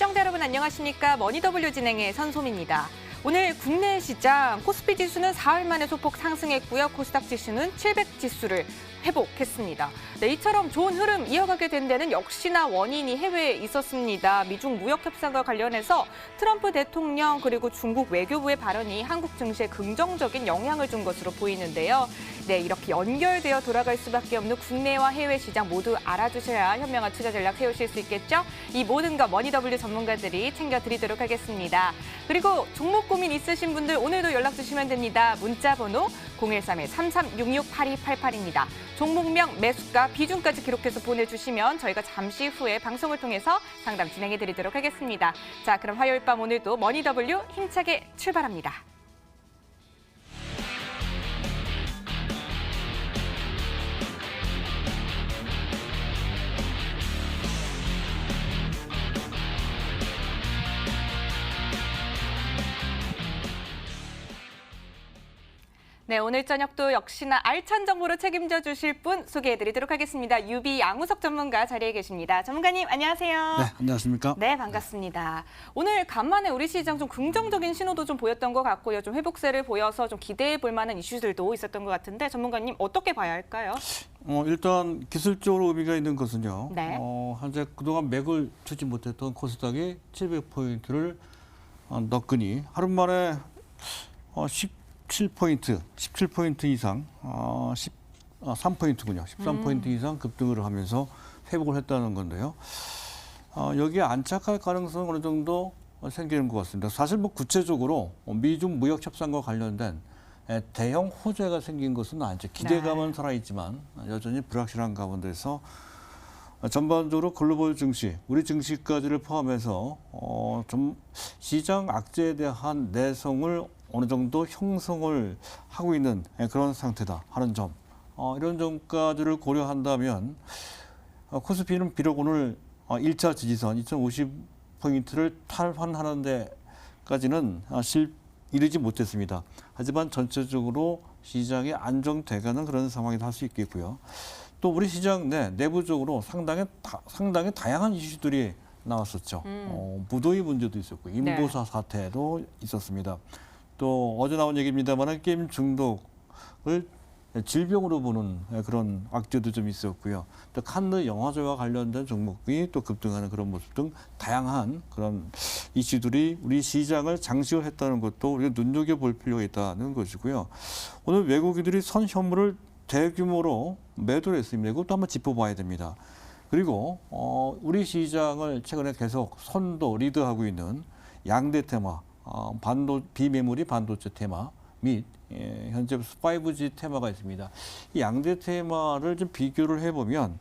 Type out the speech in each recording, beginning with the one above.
시청자 여러분 안녕하십니까? 머니더블유 진행의 선솜입니다. 오늘 국내 시장 코스피 지수는 사흘 만에 소폭 상승했고요. 코스닥 지수는 700지수를 회복했습니다. 네, 이처럼 좋은 흐름 이어가게 된 데는 역시나 원인이 해외에 있었습니다. 미중 무역 협상과 관련해서 트럼프 대통령 그리고 중국 외교부의 발언이 한국 증시에 긍정적인 영향을 준 것으로 보이는데요. 네, 이렇게 연결되어 돌아갈 수밖에 없는 국내와 해외 시장 모두 알아주셔야 현명한 투자 전략 세우실 수 있겠죠? 이 모든 것 머니더블유 전문가들이 챙겨드리도록 하겠습니다. 그리고 종목 고민 있으신 분들 오늘도 연락 주시면 됩니다. 문자 번호 013-3366-8288입니다. 종목명, 매수가, 비중까지 기록해서 보내주시면 저희가 잠시 후에 방송을 통해서 상담 진행해드리도록 하겠습니다. 자, 그럼 화요일 밤 오늘도 머니더블유 힘차게 출발합니다. 네, 오늘 저녁도 역시나 알찬 정보로 책임져 주실 분 소개해드리도록 하겠습니다. 유비 양우석 전문가 자리에 계십니다. 전문가님 안녕하세요. 네, 안녕하십니까? 네, 반갑습니다. 오늘 간만에 우리 시장 좀 긍정적인 신호도 좀 보였던 것 같고요. 좀 회복세를 보여서 좀 기대해 볼 만한 이슈들도 있었던 것 같은데 전문가님 어떻게 봐야 할까요? 일단 기술적으로 의미가 있는 것은요. 네. 현재 그동안 맥을 주지 못했던 코스닥이 700포인트를 넣거니 하루 만에 17포인트 이상, 13포인트군요. 13포인트 이상 급등을 하면서 회복을 했다는 건데요. 여기에 안착할 가능성은 어느 정도 생기는 것 같습니다. 사실 뭐 구체적으로 미중 무역 협상과 관련된 대형 호재가 생긴 것은 아니죠. 기대감은 살아있지만 여전히 불확실한 가운데서 전반적으로 글로벌 증시, 우리 증시까지를 포함해서 좀 시장 악재에 대한 내성을 어느 정도 형성을 하고 있는 그런 상태다 하는 점. 이런 점까지를 고려한다면 코스피는 비록 오늘 1차 지지선 2050포인트를 탈환하는 데까지는 이르지 못했습니다. 하지만 전체적으로 시장이 안정돼가는 그런 상황이다 할 수 있겠고요. 또 우리 시장 내부적으로 상당히 다양한 이슈들이 나왔었죠. 무더위 문제도 있었고 인보사 사태도 있었습니다. 또 어제 나온 얘기입니다만 게임 중독을 질병으로 보는 그런 악재도 좀 있었고요. 또 칸느 영화제와 관련된 종목이 또 급등하는 그런 모습 등 다양한 그런 이슈들이 우리 시장을 장시했다는 것도 우리가 눈여겨볼 필요가 있다는 것이고요. 오늘 외국인들이 선 현물을 대규모로 매도를 했습니다. 이것도 한번 짚어봐야 됩니다. 그리고 우리 시장을 최근에 계속 선도 리드하고 있는 양대 테마, 비메모리 반도체 테마 및 현재 5G 테마가 있습니다. 이 양대 테마를 좀 비교를 해보면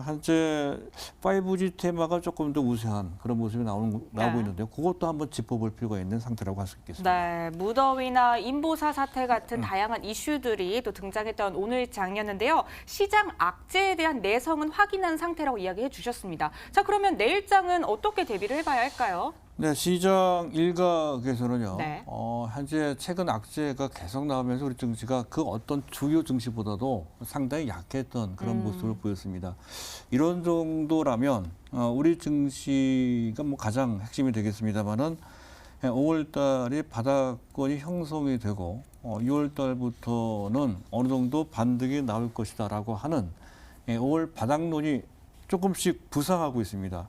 현재 5G 테마가 조금 더 우세한 그런 모습이 나오고 있는데요. 그것도 한번 짚어볼 필요가 있는 상태라고 할 수 있겠습니다. 네, 무더위나 인보사 사태 같은 다양한 이슈들이 또 등장했던 오늘 장이었는데요. 시장 악재에 대한 내성은 확인한 상태라고 이야기해 주셨습니다. 자, 그러면 내일장은 어떻게 대비를 해봐야 할까요? 네, 시장 일각에서는요. 네. 현재 최근 악재가 계속 나오면서 우리 증시가 그 어떤 주요 증시보다도 상당히 약했던 그런 모습을 보였습니다. 이런 정도라면 우리 증시가 뭐 가장 핵심이 되겠습니다만은 5월 달에 바닥권이 형성이 되고 6월 달부터는 어느 정도 반등이 나올 것이다라고 하는 5월 바닥론이 조금씩 부상하고 있습니다.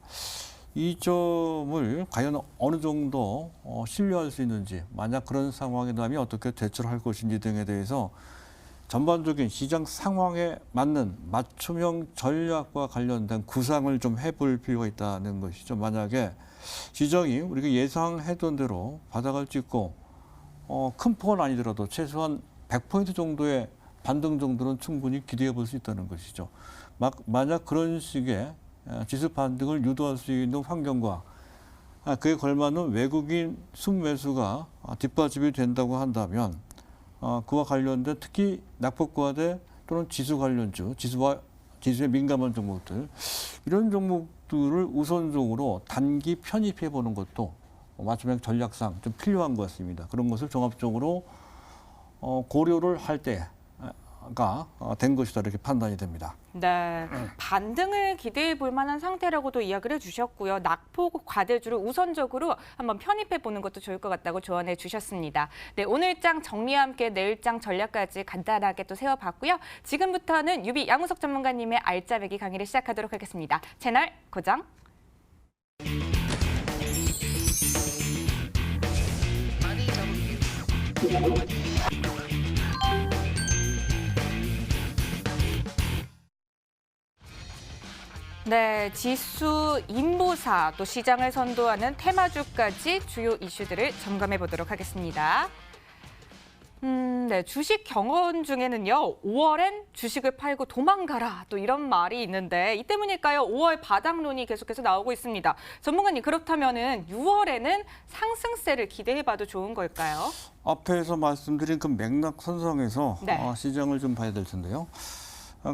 이 점을 과연 어느 정도 신뢰할 수 있는지, 만약 그런 상황이 나면 어떻게 대처를 할 것인지 등에 대해서 전반적인 시장 상황에 맞는 맞춤형 전략과 관련된 구상을 좀 해볼 필요가 있다는 것이죠. 만약에 시장이 우리가 예상했던 대로 바닥을 찍고 큰 폭은 아니더라도 최소한 100포인트 정도의 반등 정도는 충분히 기대해 볼 수 있다는 것이죠. 만약 그런 식의 지수 반등을 유도할 수 있는 환경과 그에 걸맞는 외국인 순매수가 뒷받침이 된다고 한다면 그와 관련된 특히 낙폭과대 또는 지수 관련주, 지수에 민감한 종목들 이런 종목들을 우선적으로 단기 편입해 보는 것도 맞춤형 전략상 좀 필요한 것 같습니다. 그런 것을 종합적으로 고려를 할 때 완화가 된 것이다 이렇게 판단이 됩니다. 네, 반등을 기대해 볼 만한 상태라고도 이야기를 해주셨고요. 낙폭 과대주를 우선적으로 한번 편입해 보는 것도 좋을 것 같다고 조언해 주셨습니다. 네, 오늘 장 정리와 함께 내일 장 전략까지 간단하게 또 세워봤고요. 지금부터는 유비 양우석 전문가님의 알짜배기 강의를 시작하도록 하겠습니다. 채널 고정. 네, 지수, 인보사, 또 시장을 선도하는 테마주까지 주요 이슈들을 점검해 보도록 하겠습니다. 네, 주식 경원 중에는요, 5월엔 주식을 팔고 도망가라, 또 이런 말이 있는데 이 때문일까요? 5월 바닥론이 계속해서 나오고 있습니다. 전문가님, 그렇다면은 6월에는 상승세를 기대해봐도 좋은 걸까요? 앞에서 말씀드린 그 맥락 선상에서 네. 시장을 좀 봐야 될 텐데요.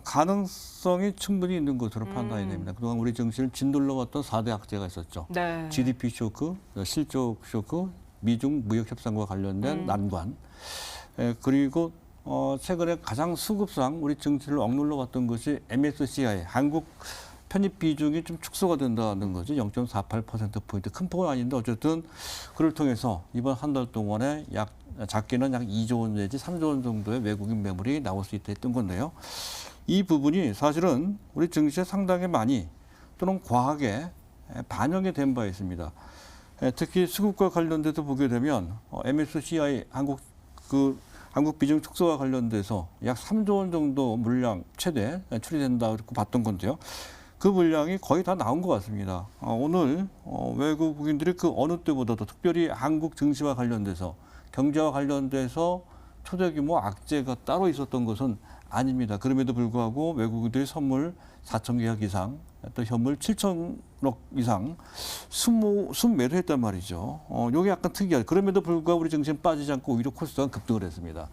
가능성이 충분히 있는 것으로 판단이 됩니다. 그동안 우리 증시를 짓눌러왔던 4대 악재가 있었죠. 네. GDP 쇼크, 실적 쇼크, 미중 무역 협상과 관련된 난관, 그리고 최근에 가장 수급상 우리 증시를 억눌러 왔던 것이 MSCI, 한국 편입 비중이 좀 축소가 된다는 거죠. 0.48%포인트. 큰 폭은 아닌데 어쨌든 그를 통해서 이번 한 달 동안에 작게는 약 2조 원 내지 3조 원 정도의 외국인 매물이 나올 수 있다 했던 건데요. 이 부분이 사실은 우리 증시에 상당히 많이 또는 과하게 반영이 된 바 있습니다. 특히 수급과 관련돼서 보게 되면 MSCI 한국 비중 축소와 관련돼서 약 3조 원 정도 물량 최대 출시된다고 봤던 건데요. 그 물량이 거의 다 나온 것 같습니다. 오늘 외국인들이 그 어느 때보다도 특별히 한국 증시와 관련돼서 경제와 관련돼서 초대규모 악재가 따로 있었던 것은 아닙니다. 그럼에도 불구하고 외국인들이 선물 4천 계약 이상, 또 현물 7천억 이상 순매도했단 말이죠. 이게 약간 특이하죠. 그럼에도 불구하고 우리 증시는 빠지지 않고 오히려 코스닥은 급등을 했습니다.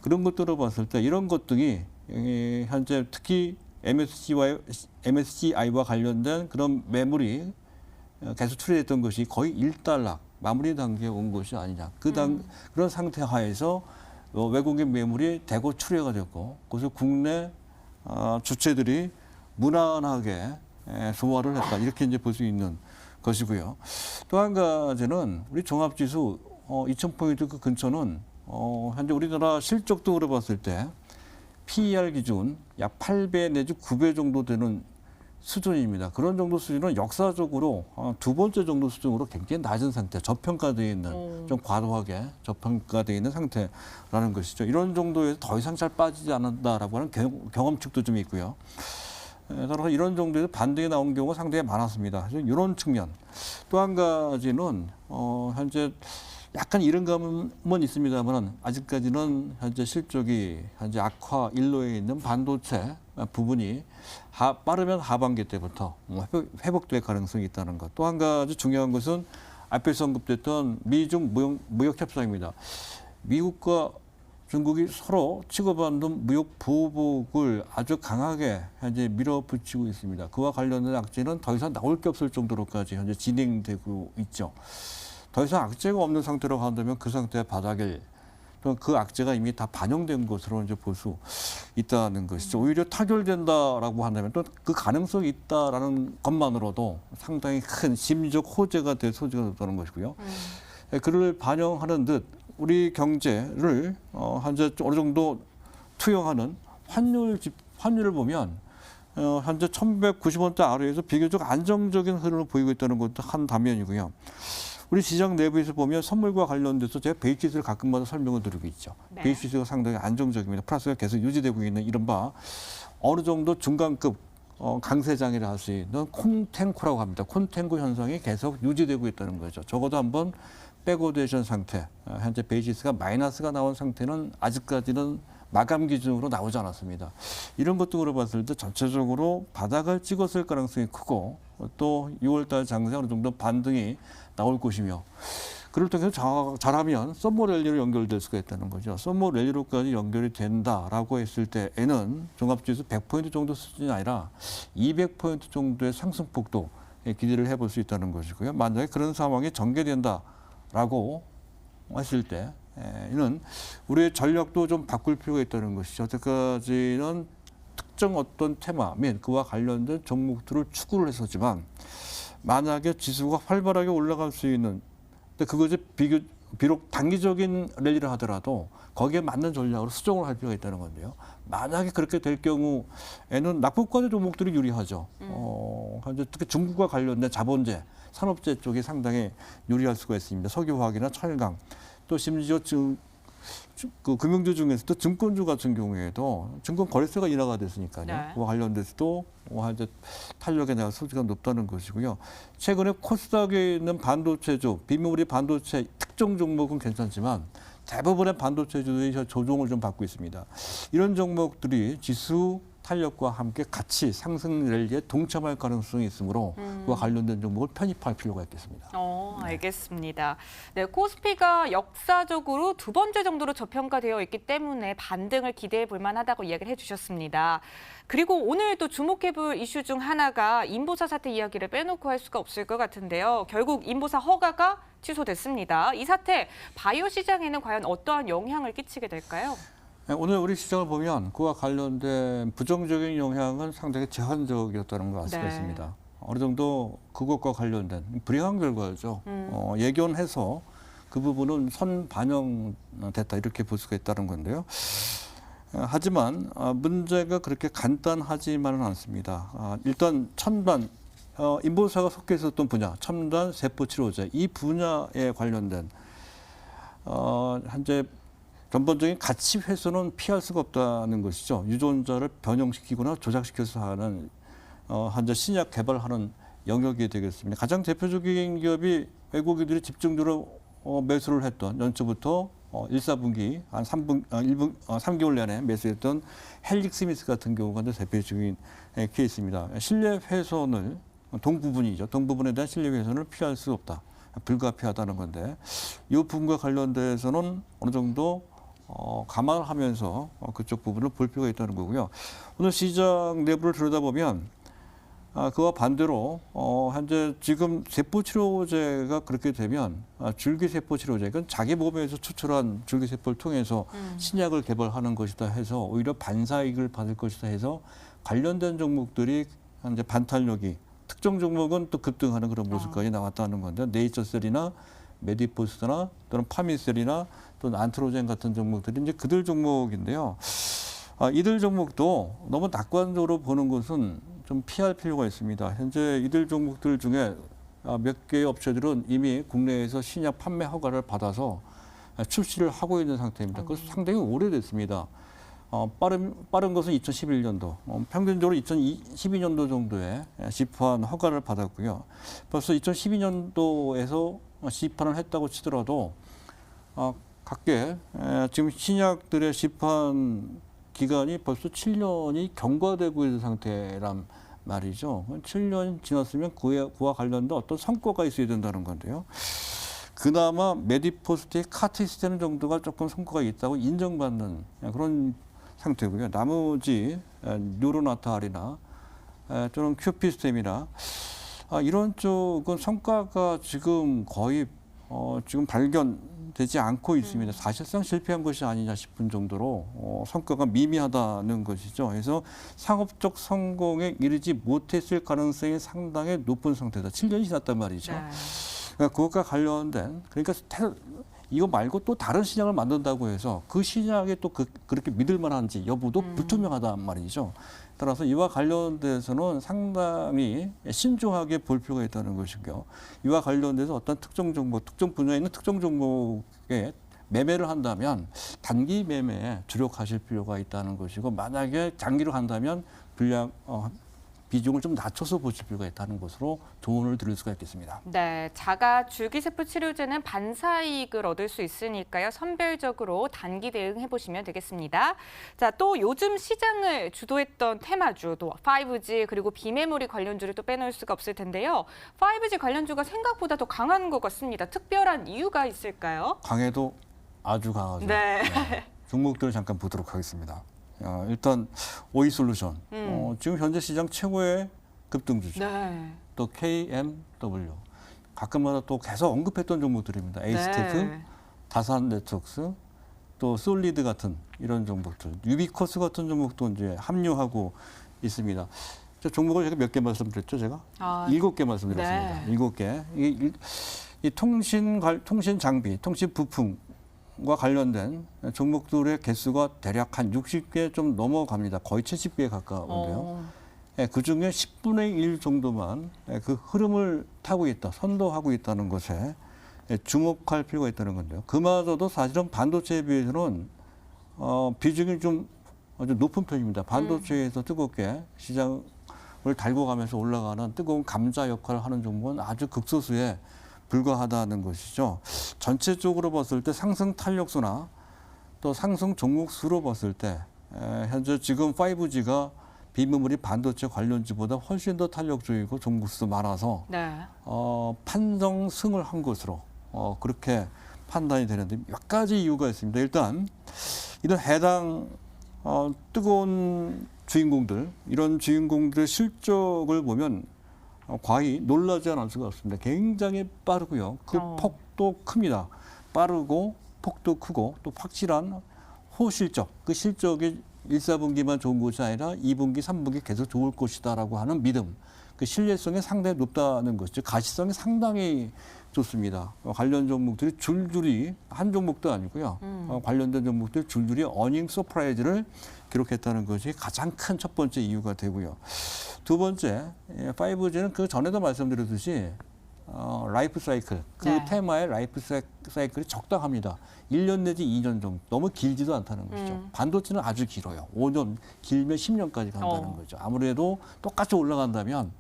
그런 것들을 봤을 때 이런 것 등이 현재 특히 MSCI와 관련된 그런 매물이 계속 출시됐던 것이 거의 일단락, 마무리 단계에 온 것이 아니냐. 그런 상태 하에서 외국인 매물이 대거 출회가 됐고, 그래서 국내 주체들이 무난하게 소화를 했다. 이렇게 이제 볼 수 있는 것이고요. 또 한 가지는 우리 종합지수 2,000포인트 그 근처는 현재 우리나라 실적 등으로 봤을 때 PER 기준 약 8배 내지 9배 정도 되는 수준입니다. 그런 정도 수준은 역사적으로 두 번째 정도 수준으로 굉장히 낮은 상태, 저평가되어 있는, 좀 과도하게 저평가되어 있는 상태라는 것이죠. 이런 정도에서 더 이상 잘 빠지지 않는다라고 하는 경험칙도 좀 있고요. 따라서 이런 정도에서 반등이 나온 경우가 상당히 많았습니다. 이런 측면. 또 한 가지는 현재 약간 이런 감은 있습니다만 아직까지는 현재 실적이 현재 악화 일로에 있는 반도체 부분이 빠르면 하반기 때부터 회복될 가능성이 있다는 것. 또 한 가지 중요한 것은 앞에서 언급됐던 미중 무역 협상입니다. 미국과 중국이 서로 치고받는 무역 보복을 아주 강하게 현재 밀어붙이고 있습니다. 그와 관련된 악재는 더 이상 나올 게 없을 정도로까지 현재 진행되고 있죠. 더 이상 악재가 없는 상태로 간다면 그 상태의 바닥일, 또 그 악재가 이미 다 반영된 것으로 이제 볼 수 있다는 것이죠. 오히려 타결된다라고 한다면 또 그 가능성이 있다라는 것만으로도 상당히 큰 심리적 호재가 될 소지가 있다는 것이고요. 그를 반영하는 듯 우리 경제를 현재 어느 정도 투영하는 환율을 보면 현재 1,190원대 아래에서 비교적 안정적인 흐름을 보이고 있다는 것도 한 단면이고요. 우리 시장 내부에서 보면 선물과 관련돼서 제가 베이시스를 가끔마다 설명을 드리고 있죠. 네. 베이시스가 상당히 안정적입니다. 플러스가 계속 유지되고 있는 이른바 어느 정도 중간급 강세장이라 할 수 있는 콘탱고라고 합니다. 콘탱고 현상이 계속 유지되고 있다는 거죠. 적어도 한번 백오데이션 상태, 현재 베이시스가 마이너스가 나온 상태는 아직까지는 마감 기준으로 나오지 않았습니다. 이런 것 등으로 봤을 때 전체적으로 바닥을 찍었을 가능성이 크고 또 6월달 장세 어느 정도 반등이 나올 것이며 그를 통해서 잘하면 썸머 랠리로 연결될 수가 있다는 거죠. 썸머 랠리로까지 연결이 된다라고 했을 때에는 종합지수 100포인트 정도 수준이 아니라 200포인트 정도의 상승폭도 기대를 해볼 수 있다는 것이고요. 만약에 그런 상황이 전개된다라고 했을 때 경우에는 우리의 전략도 좀 바꿀 필요가 있다는 것이죠. 여태까지는 특정 어떤 테마 및 그와 관련된 종목들을 추구를 했었지만 만약에 지수가 활발하게 올라갈 수 있는 근데 그것이 비록 단기적인 랠리를 하더라도 거기에 맞는 전략으로 수정을 할 필요가 있다는 건데요. 만약에 그렇게 될 경우에는 낙폭과대 종목들이 유리하죠. 특히 중국과 관련된 자본재, 산업재 쪽이 상당히 유리할 수가 있습니다. 석유화학이나 철강, 또 심지어 그 금융주 중에서도 증권주 같은 경우에도 증권 거래세가 인하가 됐으니까요. 네. 그와 관련돼서도 이제 탄력에 대한 소지가 높다는 것이고요. 최근에 코스닥에 있는 반도체주, 비메모리 반도체 특정 종목은 괜찮지만 대부분의 반도체주들이 조정을 좀 받고 있습니다. 이런 종목들이 지수 탄력과 함께 같이 상승 랠리에 동참할 가능성이 있으므로 그와 관련된 종목을 편입할 필요가 있겠습니다. 알겠습니다. 네, 코스피가 역사적으로 두 번째 정도로 저평가되어 있기 때문에 반등을 기대해 볼 만하다고 이야기를 해주셨습니다. 그리고 오늘 또 주목해 볼 이슈 중 하나가 인보사 사태 이야기를 빼놓고 할 수가 없을 것 같은데요. 결국 인보사 허가가 취소됐습니다. 이 사태 바이오 시장에는 과연 어떠한 영향을 끼치게 될까요? 오늘 우리 시장을 보면 그와 관련된 부정적인 영향은 상당히 제한적이었다는 걸 알 수가 네. 있습니다. 어느 정도 그것과 관련된 불행한 결과죠. 예견해서 그 부분은 선반영됐다 이렇게 볼 수가 있다는 건데요. 하지만 문제가 그렇게 간단하지만은 않습니다. 일단 첨단 인보사가 속해 있었던 분야, 첨단 세포 치료제 이 분야에 관련된 현재根本적인 가치 훼손은 피할 수가 없다는 것이죠. 유전자를 변형시키거나 조작시켜서 하는 현재 신약 개발하는 영역이 되겠습니다. 가장 대표적인 기업이 외국인들이 집중적으로 매수를 했던 연초부터 1, 4분기 한 3개월 내내 매수했던 헬릭스미스 같은 경우가 대표적인 케이스입니다. 신뢰 훼손을 동부분이죠. 동부분에 대한 신뢰 훼손을 피할 수 없다. 불가피하다는 건데 이 부분과 관련돼서는 어느 정도 감안을 하면서 그쪽 부분을 볼 필요가 있다는 거고요. 오늘 시장 내부를 들여다보면 그와 반대로 현재 지금 세포치료제가 그렇게 되면 줄기세포치료제, 이건 자기 몸에서 추출한 줄기세포를 통해서 신약을 개발하는 것이다 해서 오히려 반사이익을 받을 것이다 해서 관련된 종목들이 현재 반탄력이 특정 종목은 또 급등하는 그런 모습까지 나왔다는 건데 네이처셀이나 메디포스나 또는 파미셀이나 또는 안트로젠 같은 종목들이 이제 그들 종목인데요. 이들 종목도 너무 낙관적으로 보는 것은 좀 피할 필요가 있습니다. 현재 이들 종목들 중에 몇 개의 업체들은 이미 국내에서 신약 판매 허가를 받아서 출시를 하고 있는 상태입니다. 그래서 상당히 오래됐습니다. 빠른 것은 2011년도, 평균적으로 2012년도 정도에 시판 허가를 받았고요. 벌써 2012년도에서 시판을 했다고 치더라도 각계 지금 신약들의 시판 기간이 벌써 7년이 경과되고 있는 상태란 말이죠. 7년이 지났으면 그와 관련된 어떤 성과가 있어야 된다는 건데요. 그나마 메디포스트의 카티스테는 정도가 조금 성과가 있다고 인정받는 그런 상태고요. 나머지 뉴로나탈이나 또는 큐피스템이나 이런 쪽은 성과가 지금 거의 지금 발견되지 않고 있습니다. 사실상 실패한 것이 아니냐 싶은 정도로 성과가 미미하다는 것이죠. 그래서 상업적 성공에 이르지 못했을 가능성이 상당히 높은 상태다. 7년이 지났단 말이죠. 네. 그러니까 그것과 관련된 그러니까 이거 말고 또 다른 신약을 만든다고 해서 그 신약이 또 그렇게 믿을 만한지 여부도 불투명하단 말이죠. 따라서 이와 관련돼서는 상당히 신중하게 볼 필요가 있다는 것이고요. 이와 관련돼서 어떤 특정 종목, 특정 분야에 있는 특정 종목에 매매를 한다면 단기 매매에 주력하실 필요가 있다는 것이고 만약에 장기로 한다면 비중을 좀 낮춰서 보실 필요가 있다는 것으로 조언을 드릴 수가 있겠습니다. 네, 자가 줄기세포 치료제는 반사이익을 얻을 수 있으니까요. 선별적으로 단기 대응해 보시면 되겠습니다. 자, 또 요즘 시장을 주도했던 테마주, 또 5G 그리고 비메모리 관련주를 또 빼놓을 수가 없을 텐데요. 5G 관련주가 생각보다 더 강한 것 같습니다. 특별한 이유가 있을까요? 강해도 아주 강하죠. 네. 종목들을 잠깐 보도록 하겠습니다. 일단 오이솔루션 지금 현재 시장 최고의 급등주죠. 네. 또 KMW 가끔마다 또 계속 언급했던 종목들입니다. 에이스테크, 네. 다산 네트워크스, 또 솔리드 같은 이런 종목들, 유비코스 같은 종목도 이제 합류하고 있습니다. 종목을 제가 몇 개 말씀드렸죠, 제가? 7개 말씀드렸습니다. 네. 7개. 이 통신 장비, 통신 부품과 관련된 종목들의 개수가 대략 한 60개 좀 넘어갑니다. 거의 70개에 가까운데요. 그 중에 10분의 1 정도만 그 흐름을 타고 있다, 선도하고 있다는 것에 주목할 필요가 있다는 건데요. 그마저도 사실은 반도체에 비해서는 비중이 좀 아주 높은 편입니다. 반도체에서 뜨겁게 시장을 달고 가면서 올라가는 뜨거운 감자 역할을 하는 종목은 아주 극소수에 불과하다는 것이죠. 전체적으로 봤을 때 상승 탄력수나 또 상승 종목 수로 봤을 때 현재 지금 5G가 비메모리 반도체 관련주보다 훨씬 더 탄력적이고 종목 수도 많아서 네. 판정승을 한 것으로 그렇게 판단이 되는데 몇 가지 이유가 있습니다. 일단 이런 해당 뜨거운 주인공들, 이런 주인공들의 실적을 보면 과히 놀라지 않을 수가 없습니다. 굉장히 빠르고요. 그 폭도 큽니다. 빠르고 폭도 크고 또 확실한 호실적, 그 실적이 1, 4분기만 좋은 것이 아니라 2분기, 3분기 계속 좋을 것이다라고 하는 믿음, 그 신뢰성이 상당히 높다는 것이죠. 가시성이 상당히 좋습니다. 관련 종목들이 줄줄이 한 종목도 아니고요. 관련된 종목들이 줄줄이 어닝 서프라이즈를 기록했다는 것이 가장 큰 첫 번째 이유가 되고요. 두 번째, 5G는 그 전에도 말씀드렸듯이 라이프 사이클, 그 테마의 라이프 사이클이 적당합니다. 1년 내지 2년 정도, 너무 길지도 않다는 것이죠. 반도체는 아주 길어요. 5년, 길면 10년까지 간다는 거죠. 아무래도 똑같이 올라간다면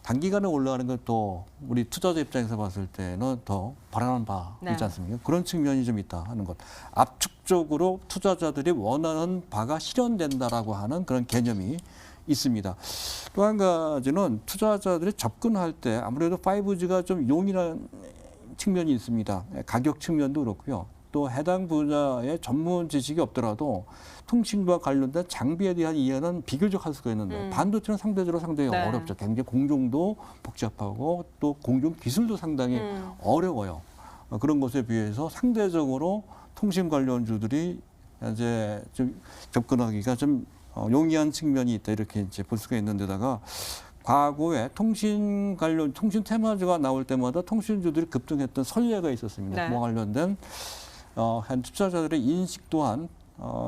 단기간에 올라가는 건 또 우리 투자자 입장에서 봤을 때는 더 바라는 바이지 않습니까? 그런 측면이 좀 있다 하는 것. 압축적으로 투자자들이 원하는 바가 실현된다라고 하는 그런 개념이 있습니다. 또 한 가지는 투자자들이 접근할 때 아무래도 5G가 좀 용이한 측면이 있습니다. 가격 측면도 그렇고요. 또 해당 분야의 전문 지식이 없더라도 통신과 관련된 장비에 대한 이해는 비교적 할 수가 있는데 반도체는 상대적으로 상당히 어렵죠. 굉장히 공정도 복잡하고 또 공정 기술도 상당히 어려워요. 그런 것에 비해서 상대적으로 통신 관련주들이 이제 좀 접근하기가 좀 용이한 측면이 있다 이렇게 이제 볼 수가 있는데다가 과거에 통신 관련 통신 테마주가 나올 때마다 통신주들이 급등했던 선례가 있었습니다. 그와 관련된 한 투자자들의 인식 또한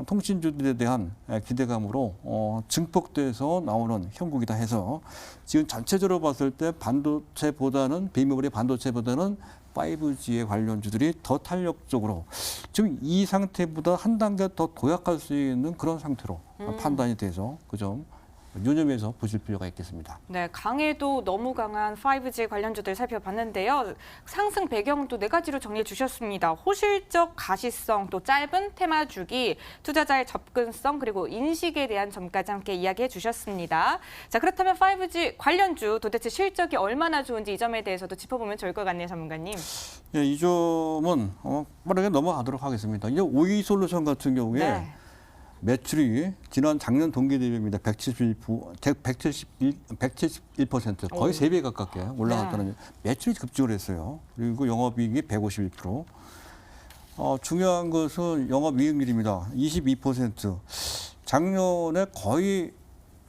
통신주들에 대한 기대감으로 증폭돼서 나오는 형국이다 해서 지금 전체적으로 봤을 때 반도체보다는 비메모리 반도체보다는 5G의 관련주들이 더 탄력적으로 지금 이 상태보다 한 단계 더 도약할 수 있는 그런 상태로 판단이 돼서 그 점 유념해서 보실 필요가 있겠습니다. 네, 강해도 너무 강한 5G 관련주들 살펴봤는데요. 상승 배경도 4가지로 정리해 주셨습니다. 호실적, 가시성, 또 짧은 테마 주기, 투자자의 접근성, 그리고 인식에 대한 점까지 함께 이야기해 주셨습니다. 자, 그렇다면 5G 관련주 도대체 실적이 얼마나 좋은지 이 점에 대해서도 짚어보면 좋을 것 같네요, 전문가님. 예, 이 점은 빠르게 넘어가도록 하겠습니다. 이제 오이솔루션 같은 경우에 매출이 지난 작년 동기 대비입니다. 171%, 거의 3배 가깝게 올라갔다는 매출이 급증을 했어요. 그리고 영업이익이 151%. 중요한 것은 영업이익률입니다. 22%. 작년에 거의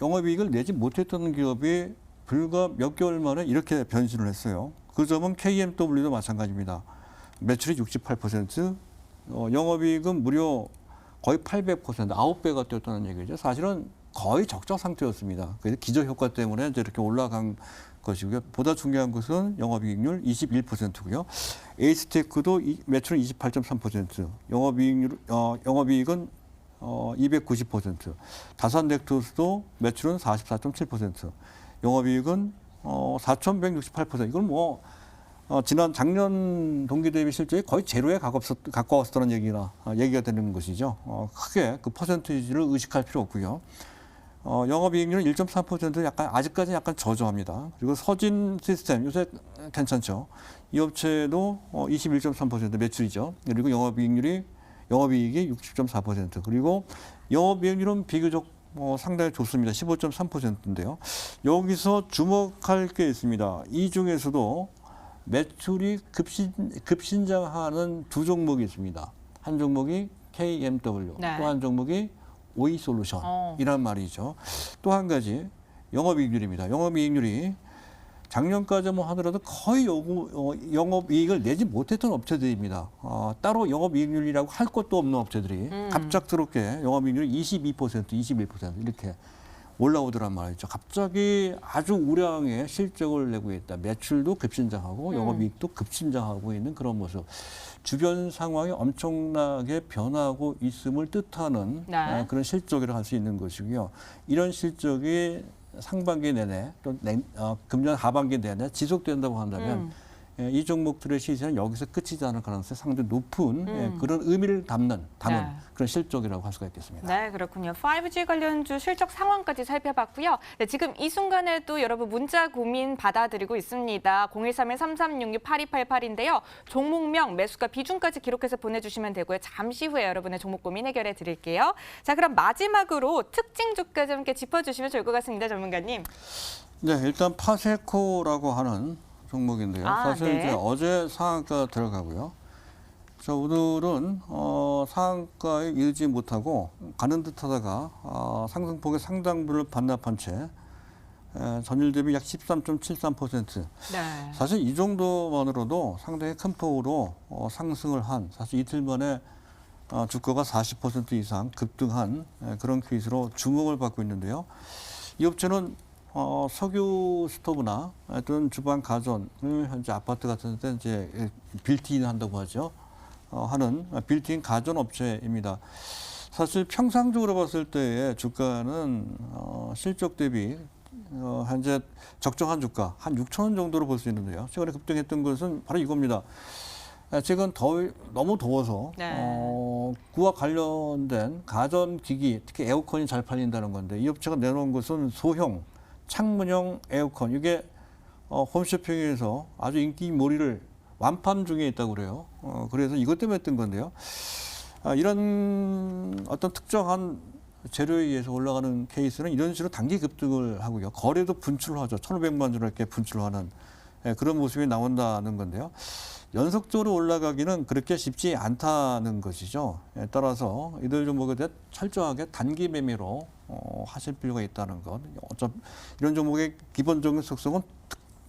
영업이익을 내지 못했던 기업이 불과 몇 개월 만에 이렇게 변신을 했어요. 그 점은 KMW도 마찬가지입니다. 매출이 68%, 영업이익은 무려 거의 800%, 9배가 뛰었다는 얘기죠. 사실은 거의 적자 상태였습니다. 그래서 기저효과 때문에 이제 이렇게 올라간 것이고요. 보다 중요한 것은 영업이익률 21%고요. 에이스테크도 매출은 28.3%, 영업이익은 290%, 다산넥토스도 매출은 44.7%, 영업이익은 4,168%. 이건 뭐 지난 작년 동기 대비 실적이 거의 제로에 가까웠었다는 얘기가 되는 것이죠. 크게 그 퍼센티지를 의식할 필요 없고요. 영업이익률은 1.3% 아직까지 약간 저조합니다. 그리고 서진 시스템 요새 괜찮죠. 이 업체도 21.3% 매출이죠. 그리고 영업이익이 60.4%. 그리고 영업이익률은 비교적 상당히 좋습니다. 15.3%인데요. 여기서 주목할 게 있습니다. 이 중에서도 매출이 급신장하는 두 종목이 있습니다. 한 종목이 KMW, 네. 또 한 종목이 오이솔루션이란 말이죠. 또 한 가지 영업이익률입니다. 영업이익률이 작년까지만 하더라도 거의 영업이익을 내지 못했던 업체들입니다. 따로 영업이익률이라고 할 것도 없는 업체들이 갑작스럽게 영업이익률이 22%, 21% 이렇게 올라오더란 말이죠. 갑자기 아주 우량의 실적을 내고 있다. 매출도 급신장하고 영업이익도 급신장하고 있는 그런 모습. 주변 상황이 엄청나게 변하고 있음을 뜻하는 네. 그런 실적이라고 할 수 있는 것이고요. 이런 실적이 상반기 내내 또 금년 하반기 내내 지속된다고 한다면 이 종목들의 시세는 여기서 끝이지 않을 가능성이 상당히 높은 그런 의미를 담은 네. 그런 실적이라고 할 수가 있겠습니다. 네, 그렇군요. 5G 관련주 실적 상황까지 살펴봤고요. 네, 지금 이 순간에도 여러분 문자 고민 받아드리고 있습니다. 013-3366-8288인데요. 종목명, 매수가 비중까지 기록해서 보내주시면 되고요. 잠시 후에 여러분의 종목 고민 해결해 드릴게요. 자, 그럼 마지막으로 특징주까지 함께 짚어주시면 좋을 것 같습니다, 전문가님. 네, 일단 파세코라고 하는 종목인데요. 사실 네. 이제 어제 상한가 들어가고요. 자, 오늘은 상한가에 이르지 못하고 가는 듯하다가 상승폭의 상당부를 반납한 채 전일 대비 약 13.73%. 네. 사실 이 정도만으로도 상당히 큰 폭으로 상승을 한 사실 이틀 만에 주가가 40% 이상 급등한 그런 케이스로 주목을 받고 있는데요. 이 업체는 석유 스토브나 어떤 주방 가전을 현재 아파트 같은 데 이제 빌트인 한다고 하죠. 하는 빌트인 가전 업체입니다. 사실 평상적으로 봤을 때의 주가는 실적 대비 현재 적정한 주가 한 6천 원 정도로 볼 수 있는데요. 최근에 급등했던 것은 바로 이겁니다. 최근 너무 더워서 네. 그와 관련된 가전기기, 특히 에어컨이 잘 팔린다는 건데 이 업체가 내놓은 것은 소형 창문형 에어컨. 이게 홈쇼핑에서 아주 인기몰이를 완판 중에 있다고 그래요. 그래서 이것 때문에 뜬 건데요. 이런 어떤 특정한 재료에 의해서 올라가는 케이스는 이런 식으로 단기 급등을 하고요. 거래도 분출을 하죠. 1,500만 주를 이렇게 분출하는 그런 모습이 나온다는 건데요. 연속적으로 올라가기는 그렇게 쉽지 않다는 것이죠. 따라서 이들 종목에 대해 철저하게 단기 매매로 하실 필요가 있다는 것. 어차피 이런 종목의 기본적인 속성은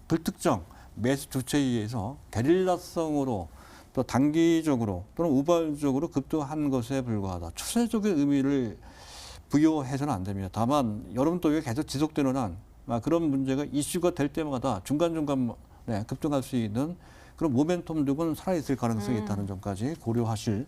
불특정 매수 주체에 의해서 게릴라성으로 또 단기적으로 또는 우발적으로 급등한 것에 불과하다. 추세적인 의미를 부여해서는 안 됩니다. 다만 여름 더위가 계속 지속되는 한 그런 문제가 이슈가 될 때마다 중간중간 급등할 수 있는 그런 모멘텀 살아있을 가능성이 있다는 점까지 고려하실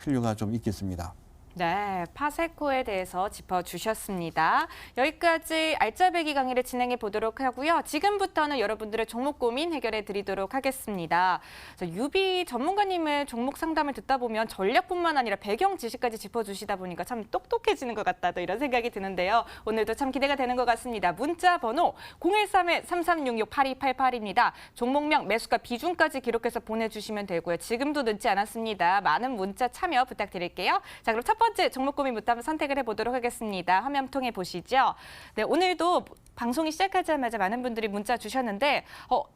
필요가 좀 있겠습니다. 네, 파세코에 대해서 짚어주셨습니다. 여기까지 알짜배기 강의를 진행해 보도록 하고요. 지금부터는 여러분들의 종목 고민 해결해 드리도록 하겠습니다. 유비 전문가님의 종목 상담을 듣다 보면 전략뿐만 아니라 배경 지식까지 짚어주시다 보니까 참 똑똑해지는 것 같다, 또 이런 생각이 드는데요. 오늘도 참 기대가 되는 것 같습니다. 문자 번호 013-3366-8288입니다. 종목명, 매수가 비중까지 기록해서 보내주시면 되고요. 지금도 늦지 않았습니다. 많은 문자 참여 부탁드릴게요. 자, 그럼 첫 번째 종목 고민부터 한번 선택을 해보도록 하겠습니다. 화면 통해 보시죠. 네, 오늘도 방송이 시작하자마자 많은 분들이 문자 주셨는데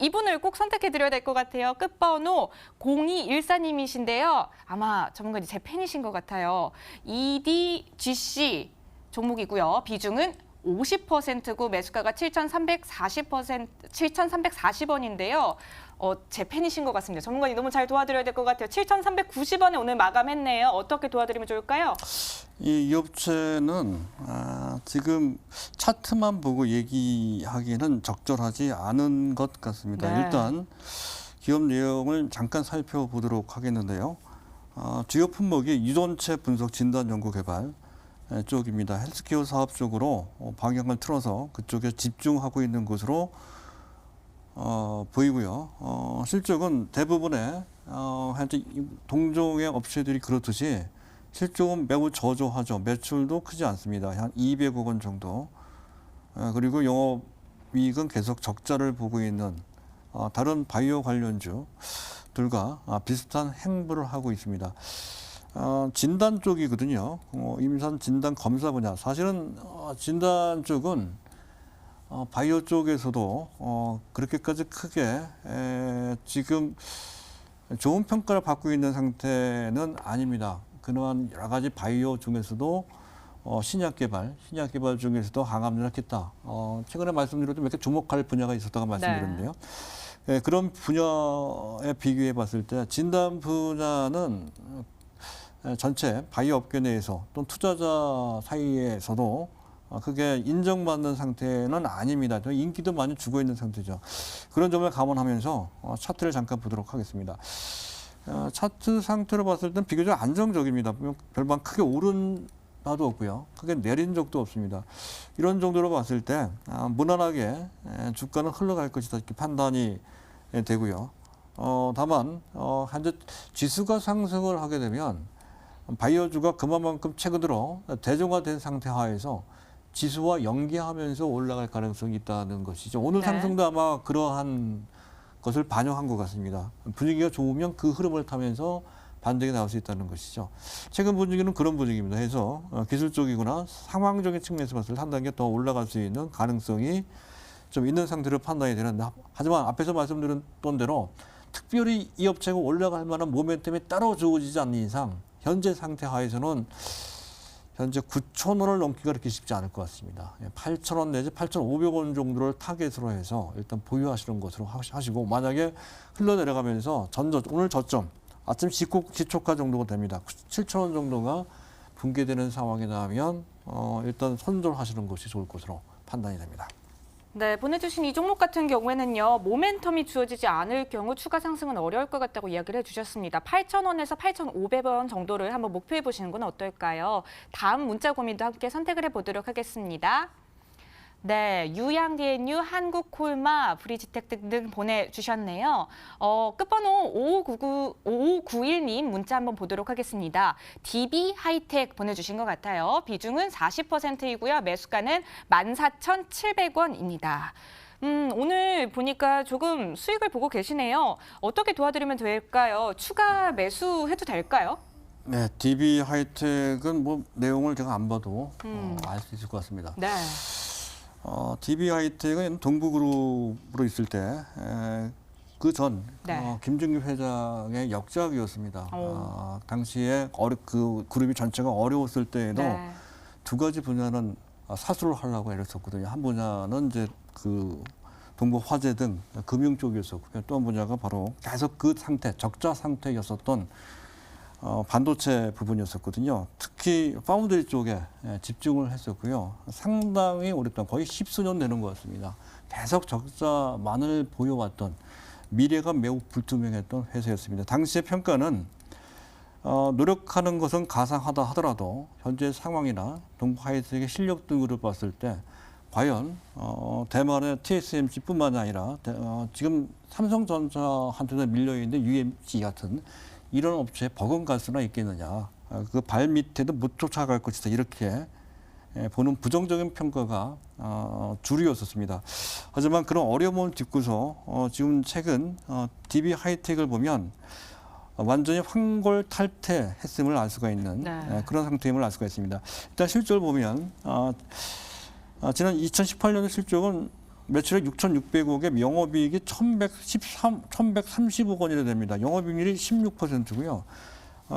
이분을 꼭 선택해드려야 될 것 같아요. 끝번호 0214님이신데요. 아마 전문가님 제 팬이신 것 같아요. EDGC 종목이고요. 비중은 50%고 매수가가 7,340원인데요. 제 팬이신 것 같습니다. 전문가님 너무 잘 도와드려야 될 것 같아요. 7,390원에 오늘 마감했네요. 어떻게 도와드리면 좋을까요? 이 업체는 지금 차트만 보고 얘기하기에는 적절하지 않은 것 같습니다. 네. 일단 기업 내용을 잠깐 살펴보도록 하겠는데요. 주요 품목이 유전체 분석 진단 연구 개발 쪽입니다. 헬스케어 사업 쪽으로 방향을 틀어서 그쪽에 집중하고 있는 것으로 보이고요. 실적은 대부분의 현재 동종의 업체들이 그렇듯이 실적은 매우 저조하죠. 매출도 크지 않습니다. 한 200억 원 정도. 그리고 영업이익은 계속 적자를 보고 있는 다른 바이오 관련주들과 비슷한 행보를 하고 있습니다. 진단 쪽이거든요. 임상 진단 검사 분야. 사실은 진단 쪽은 바이오 쪽에서도 그렇게까지 크게 지금 좋은 평가를 받고 있는 상태는 아닙니다. 그동안 여러 가지 바이오 중에서도 신약 개발 중에서도 항암제를 최근에 말씀드렸던 몇 개 주목할 분야가 있었다고 말씀드렸는데요. 네, 그런 분야에 비교해 봤을 때 진단 분야는 전체 바이오 업계 내에서 또는 투자자 사이에서도 그게 인정받는 상태는 아닙니다. 인기도 많이 주고 있는 상태죠. 그런 점을 감안하면서 차트를 잠깐 보도록 하겠습니다. 차트 상태로 봤을 때는 비교적 안정적입니다. 별반 크게 오른 바도 없고요. 크게 내린 적도 없습니다. 이런 정도로 봤을 때 무난하게 주가는 흘러갈 것이다 이렇게 판단이 되고요. 다만 현재 지수가 상승을 하게 되면 바이오주가 그만큼 최근 들어 대중화된 상태 하에서 지수와 연계하면서 올라갈 가능성이 있다는 것이죠. 오늘 네. 상승도 아마 그러한 것을 반영한 것 같습니다. 분위기가 좋으면 그 흐름을 타면서 반등이 나올 수 있다는 것이죠. 최근 분위기는 그런 분위기입니다. 해서 기술적이거나 상황적인 측면에서 봤을 때 한 단계 더 올라갈 수 있는 가능성이 좀 있는 상태로 판단이 되는데, 하지만 앞에서 말씀드렸던 대로 특별히 이 업체가 올라갈 만한 모멘텀이 따로 주어지지 않는 이상 현재 상태 하에서는 현재 9,000원을 넘기가 그렇게 쉽지 않을 것 같습니다. 8,000원 내지 8,500원 정도를 타겟으로 해서 일단 보유하시는 것으로 하시고, 만약에 흘러내려가면서 오늘 저점 아침 지초가 정도가 됩니다. 7,000원 정도가 붕괴되는 상황이 나면 일단 손절하시는 것이 좋을 것으로 판단이 됩니다. 네, 보내주신 이 종목 같은 경우에는요, 모멘텀이 주어지지 않을 경우 추가 상승은 어려울 것 같다고 이야기를 해주셨습니다. 8,000원에서 8,500원 정도를 한번 목표해 보시는 건 어떨까요? 다음 문자 고민도 함께 선택을 해보도록 하겠습니다. 네, 유양DNU, 한국콜마, 브리지텍 등등 보내주셨네요. 끝번호 5591님 문자 한번 보도록 하겠습니다. DB하이텍 보내주신 것 같아요. 비중은 40%이고요. 매수가는 14,700원입니다. 오늘 보니까 조금 수익을 보고 계시네요. 어떻게 도와드리면 될까요? 추가 매수해도 될까요? 네, DB하이텍은 뭐 내용을 제가 안 봐도 알 수 있을 것 같습니다. 네. DB하이텍은 동부그룹으로 있을 때 그전 네. 김준규 회장의 역작이었습니다. 당시에 그 그룹이 전체가 어려웠을 때에도 네. 두 가지 분야는 사수를 하려고 애썼거든요. 한 분야는 이제 그 동부 화재 등 금융 쪽이었었고요. 또 한 분야가 바로 계속 그 상태, 적자 상태였었던 반도체 부분이었었거든요. 특히 파운드리 쪽에 집중을 했었고요. 상당히 오랫동안 거의 10수년 되는 것 같습니다. 계속 적자만을 보여왔던, 미래가 매우 불투명했던 회사였습니다. 당시의 평가는 노력하는 것은 가상하다 하더라도 현재 상황이나 동부하이텍의 실력 등으로 봤을 때 과연 대만의 TSMC뿐만 아니라 지금 삼성전자한테도 밀려있는 UMC 같은 이런 업체에 버금갈 수나 있겠느냐. 그 발 밑에도 못 쫓아갈 것이다. 이렇게 보는 부정적인 평가가 주류였었습니다. 하지만 그런 어려움을 딛고서 지금 최근 DB하이텍을 보면 완전히 황골 탈퇴했음을 알 수가 있는 네. 그런 상태임을 알 수가 있습니다. 일단 실적을 보면 지난 2018년의 실적은 매출액 6,600억에 영업이익이 1,130억 원이나 됩니다. 영업이익률이 16%고요.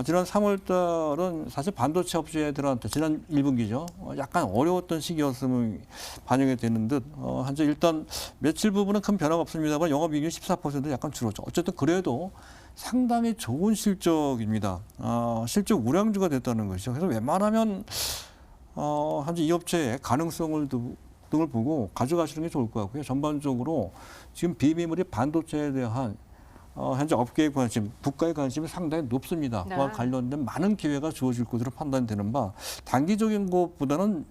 지난 3월 달은 사실 반도체 업체들한테 지난 1분기죠. 약간 어려웠던 시기였음을 반영이 되는 듯 현재 일단 매출 부분은 큰 변화가 없습니다만 영업이익이 14% 약간 줄었죠. 어쨌든 그래도 상당히 좋은 실적입니다. 실적 우량주가 됐다는 것이죠. 그래서 웬만하면 현재 이 업체의 가능성을 등을 보고 가져가시는 게 좋을 것 같고요. 전반적으로 지금 비메모리 반도체에 대한 현재 업계의 관심, 국가의 관심이 상당히 높습니다. 네. 그와 관련된 많은 기회가 주어질 것으로 판단되는 바, 단기적인 것보다는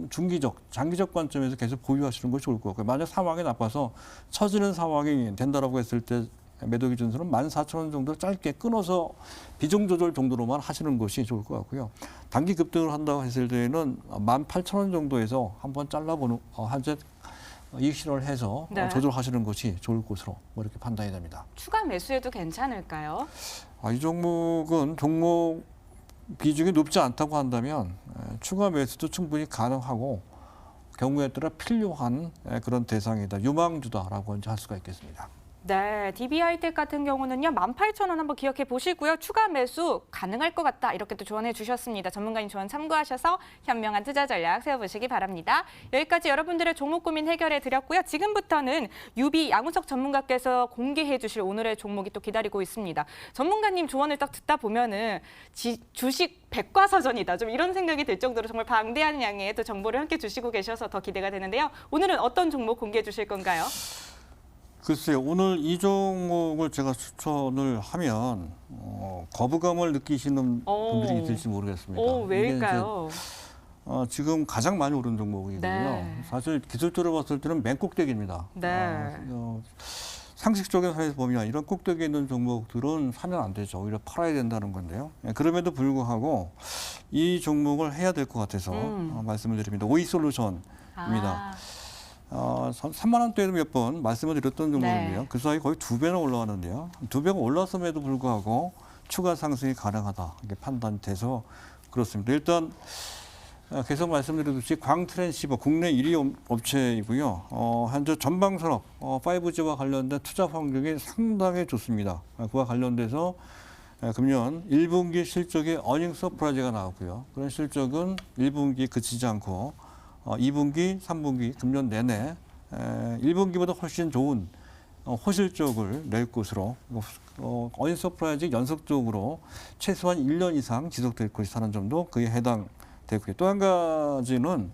중기적, 장기적 관점에서 계속 보유하시는 것이 좋을 것 같고요. 만약 상황이 나빠서 처지는 상황이 된다라고 했을 때 매도 기준선은 14,000원 정도 짧게 끊어서 비중 조절 정도로만 하시는 것이 좋을 것 같고요. 단기 급등을 한다고 했을 때는 18,000원 정도에서 한번 잘라보는 현재 이익 실현을 해서 네. 조절하시는 것이 좋을 것으로 이렇게 판단이 됩니다. 추가 매수해도 괜찮을까요? 이 종목은 종목 비중이 높지 않다고 한다면 추가 매수도 충분히 가능하고 경우에 따라 필요한 그런 대상이다. 유망주다라고 이제 할 수가 있겠습니다. 네, DB하이텍 같은 경우는요. 18,000원 한번 기억해 보시고요. 추가 매수 가능할 것 같다. 이렇게 또 조언해 주셨습니다. 전문가님 조언 참고하셔서 현명한 투자 전략 세워보시기 바랍니다. 여기까지 여러분들의 종목 고민 해결해 드렸고요. 지금부터는 유비 양우석 전문가께서 공개해 주실 오늘의 종목이 또 기다리고 있습니다. 전문가님 조언을 딱 듣다 보면은 주식 백과사전이다. 좀 이런 생각이 들 정도로 정말 방대한 양의 또 정보를 함께 주시고 계셔서 더 기대가 되는데요. 오늘은 어떤 종목 공개해 주실 건가요? 글쎄요, 오늘 이 종목을 제가 추천을 하면 거부감을 느끼시는 분들이 있을지 모르겠습니다. 왜일까요? 지금 가장 많이 오른 종목이고요. 네. 사실 기술적으로 봤을 때는 맨 꼭대기입니다. 네. 상식적인 사회에서 보면 이런 꼭대기에 있는 종목들은 사면 안 되죠. 오히려 팔아야 된다는 건데요. 그럼에도 불구하고 이 종목을 해야 될 것 같아서 말씀을 드립니다. 오이솔루션입니다. 3만 원대에도 몇 번 말씀을 드렸던 종목인데요. 네. 그 사이 거의 2배나 올라왔는데요. 2배가 올랐음에도 불구하고 추가 상승이 가능하다. 이게 판단돼서 그렇습니다. 일단 계속 말씀드렸듯이 광트랜시버 국내 1위 업체이고요. 현재 전방산업 5G와 관련된 투자 환경이 상당히 좋습니다. 그와 관련돼서 금년 1분기 실적에 어닝 서프라이즈가 나왔고요. 그런 실적은 1분기 그치지 않고 2분기, 3분기 금년 내내 1분기보다 훨씬 좋은 호실적을 낼 것으로 어닝 서프라이즈 연속적으로 최소한 1년 이상 지속될 것이라는 점도 그에 해당되고요. 또 한 가지는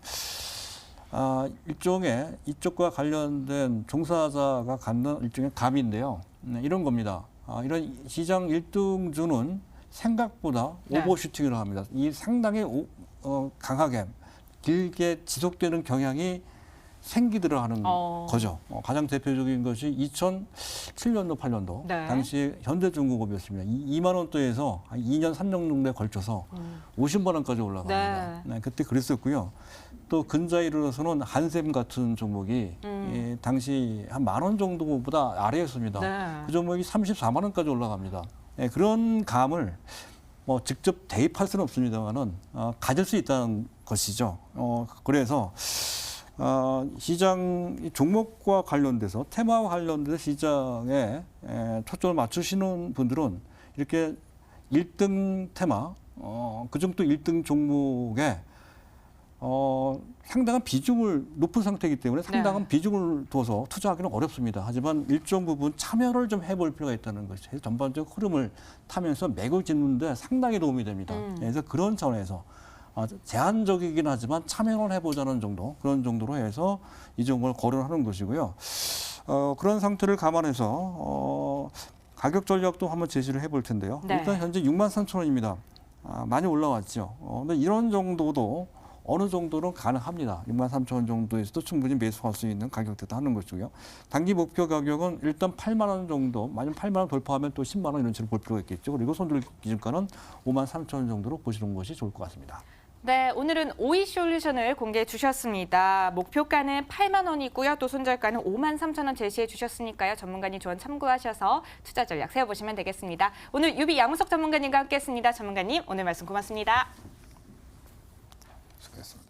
일종의 이쪽과 관련된 종사자가 갖는 일종의 감인데요. 이런 겁니다. 이런 시장 1등주는 생각보다 오버슈팅을 합니다. 이 상당히 강하게 길게 지속되는 경향이 생기도록 하는 거죠. 가장 대표적인 것이 2007년도, 8년도 네. 당시 현대중공업이었습니다. 2만 원대에서 한 2년, 3년 정도에 걸쳐서 50만 원까지 올라갑니다. 네, 그때 그랬었고요. 또 근자에 이르러서는 한샘 같은 종목이 당시 한 10,000원 정도보다 아래였습니다. 네. 그 종목이 34만 원까지 올라갑니다. 네, 그런 감을 직접 대입할 수는 없습니다만은 가질 수 있다는 것이죠. 그래서 시장 종목과 관련돼서 테마와 관련돼서 시장에 초점을 맞추시는 분들은 이렇게 1등 테마, 그중 또 1등 종목에 상당한 비중을 높은 상태이기 때문에 상당한 비중을 둬서 투자하기는 어렵습니다. 하지만 일정 부분 참여를 좀 해볼 필요가 있다는 것이 전반적 흐름을 타면서 맥을 짚는데 상당히 도움이 됩니다. 그래서 그런 차원에서 제한적이긴 하지만 참여를 해보자는 정도, 그런 정도로 해서 이 종목을 거론하는 것이고요. 그런 상태를 감안해서 가격 전략도 한번 제시를 해볼 텐데요. 네. 일단 현재 63,000원입니다. 많이 올라왔죠. 근데 이런 정도도 어느 정도는 가능합니다. 63,000원 정도에서도 충분히 매수할 수 있는 가격대도 하는 것이고요. 단기 목표 가격은 일단 8만 원 정도, 만약 8만 원 돌파하면 또 10만 원 이런 식으로 볼 필요가 있겠죠. 그리고 손절 기준가는 53,000원 정도로 보시는 것이 좋을 것 같습니다. 네, 오늘은 오이솔루션을 공개해 주셨습니다. 목표가는 8만 원이고요. 또 손절가는 53,000원 제시해 주셨으니까요. 전문가님 조언 참고하셔서 투자 전략 세워보시면 되겠습니다. 오늘 유비 양우석 전문가님과 함께했습니다. 전문가님, 오늘 말씀 고맙습니다. 수고하셨습니다.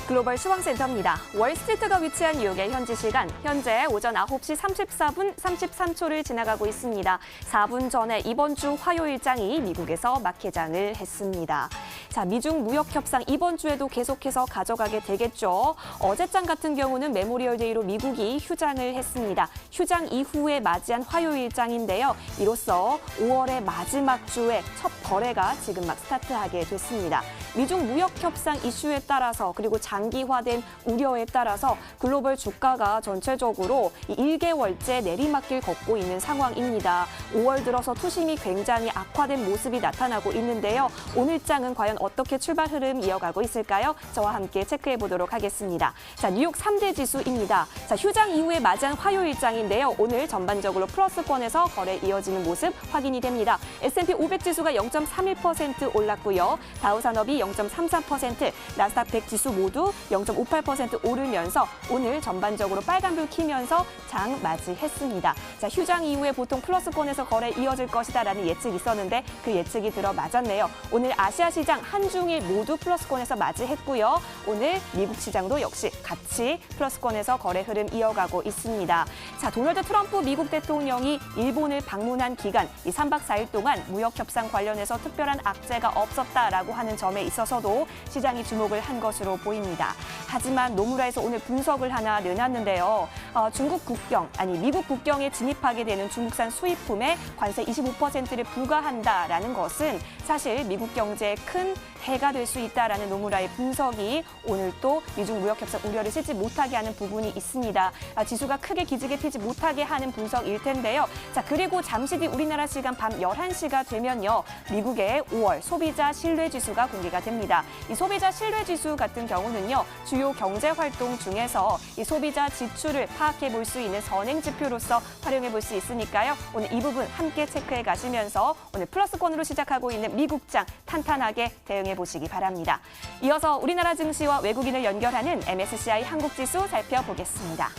글로벌 시황센터입니다. 월스트리트가 위치한 뉴욕의 현지 시간 현재 오전 9시 34분 33초를 지나가고 있습니다. 4분 전에 이번 주 화요일장이 미국에서 막해장을 했습니다. 자, 미중 무역 협상 이번 주에도 계속해서 가져가게 되겠죠. 어제장 같은 경우는 메모리얼 데이로 미국이 휴장을 했습니다. 휴장 이후에 맞이한 화요일장인데요. 이로써 5월의 마지막 주에 첫 거래가 지금 막 스타트하게 됐습니다. 미중 무역 협상 이슈에 따라서 그리고 장기화된 우려에 따라서 글로벌 주가가 전체적으로 1개월째 내리막길 걷고 있는 상황입니다. 5월 들어서 투심이 굉장히 악화된 모습이 나타나고 있는데요. 오늘 장은 과연 어떻게 출발 흐름 이어가고 있을까요? 저와 함께 체크해 보도록 하겠습니다. 자, 뉴욕 3대 지수입니다. 자, 휴장 이후에 맞이한 화요일장인데요. 오늘 전반적으로 플러스권에서 거래 이어지는 모습 확인이 됩니다. S&P 500 지수가 0.31% 올랐고요. 다우산업이 0.33%, 나스닥 100 지수 모두 0.58% 오르면서 오늘 전반적으로 빨간불 켜면서 장 맞이했습니다. 자, 휴장 이후에 보통 플러스권에서 거래 이어질 것이다라는 예측이 있었는데 그 예측이 들어 맞았네요. 오늘 아시아 시장 한중일 모두 플러스권에서 맞이했고요. 오늘 미국 시장도 역시 같이 플러스권에서 거래 흐름 이어가고 있습니다. 자, 도널드 트럼프 미국 대통령이 일본을 방문한 기간 이 3박 4일 동안 무역 협상 관련해서 특별한 악재가 없었다라고 하는 점에 있어서도 시장이 주목을 한 것으로 보입니다. 하지만 노무라에서 오늘 분석을 하나 내놨는데요. 중국 국경, 아니 미국 국경에 진입하게 되는 중국산 수입품에 관세 25%를 부과한다라는 것은 사실 미국 경제에 큰 해가 될 수 있다라는 노무라의 분석이 오늘 또 미중 무역 협상 우려를 실지 못하게 하는 부분이 있습니다. 지수가 크게 기지개 피지 못하게 하는 분석일 텐데요. 자, 그리고 잠시 뒤 우리나라 시간 밤 11시가 되면요. 미국의 5월 소비자 신뢰 지수가 공개가 됩니다. 이 소비자 신뢰 지수 같은 경우는요. 주요 경제 활동 중에서 이 소비자 지출을 파악해 볼 수 있는 선행 지표로서 활용해 볼 수 있으니까요. 오늘 이 부분 함께 체크해 가시면서 오늘 플러스권으로 시작하고 있는 미국장 탄탄하게 대응해 보시기 바랍니다. 이어서 우리나라 증시와 외국인을 연결하는 MSCI 한국지수 살펴보겠습니다.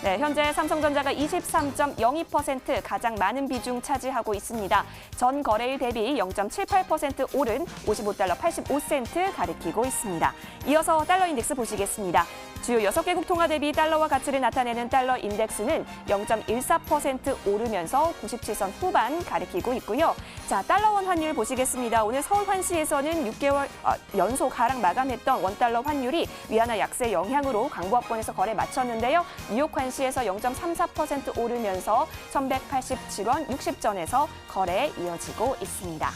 네, 현재 삼성전자가 23.02% 가장 많은 비중 차지하고 있습니다. 전 거래일 대비 0.78% 오른 55달러 85센트 가리키고 있습니다. 이어서 달러 인덱스 보시겠습니다. 주요 6개국 통화 대비 달러와 가치를 나타내는 달러 인덱스는 0.14% 오르면서 97선 후반 가리키고 있고요. 자, 달러원 환율 보시겠습니다. 오늘 서울 환시에서는 6개월 연속 하락 마감했던 원달러 환율이 위안화 약세 영향으로 강보합권에서 거래 마쳤는데요. 뉴욕 환시에서 0.34% 오르면서 1,187원 60전에서 거래 이어지고 있습니다.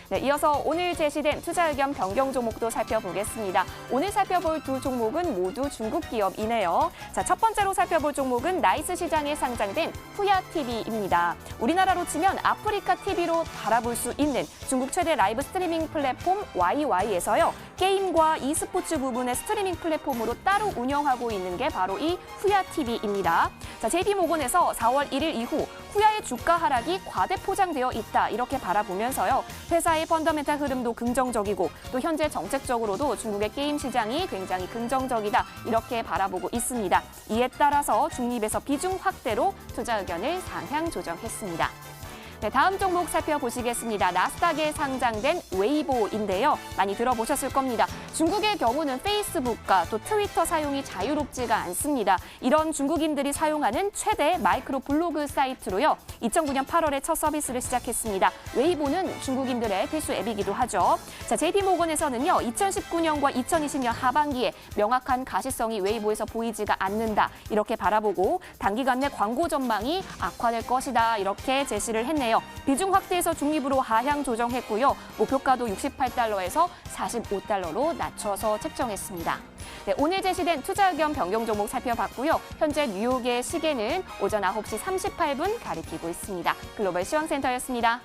네, 이어서 오늘 제시된 투자 의견 변경 종목도 살펴보겠습니다. 오늘 살펴볼 두 종목은 모두 중국 기업이네요. 자, 첫 번째로 살펴볼 종목은 나이스 시장에 상장된 후야TV입니다. 우리나라로 치면 아프리카 TV로 바라볼 수 있는 중국 최대 라이브 스트리밍 플랫폼 YY에서요. 게임과 e스포츠 부분의 스트리밍 플랫폼으로 따로 운영하고 있는 게 바로 이 후야TV입니다. 자, JP모건에서 4월 1일 이후 후야의 주가 하락이 과대 포장되어 있다 이렇게 바라보면서요. 회사의 펀더멘탈 흐름도 긍정적이고 또 현재 정책적으로도 중국의 게임 시장이 굉장히 긍정적이다 이렇게 바라보고 있습니다. 이에 따라서 중립에서 비중 확대로 투자 의견을 상향 조정했습니다. 네, 다음 종목 살펴보시겠습니다. 나스닥에 상장된 웨이보인데요. 많이 들어보셨을 겁니다. 중국의 경우는 페이스북과 또 트위터 사용이 자유롭지가 않습니다. 이런 중국인들이 사용하는 최대 마이크로 블로그 사이트로요. 2009년 8월에 첫 서비스를 시작했습니다. 웨이보는 중국인들의 필수 앱이기도 하죠. 자, JP모건에서는요. 2019년과 2020년 하반기에 명확한 가시성이 웨이보에서 보이지가 않는다. 이렇게 바라보고 단기간 내 광고 전망이 악화될 것이다. 이렇게 제시를 했네요. 비중 확대해서 중립으로 하향 조정했고요. 목표가도 68달러에서 45달러로 낮춰서 책정했습니다. 네, 오늘 제시된 투자 의견 변경 종목 살펴봤고요. 현재 뉴욕의 시계는 오전 9시 38분 가리키고 있습니다. 글로벌 시황센터였습니다.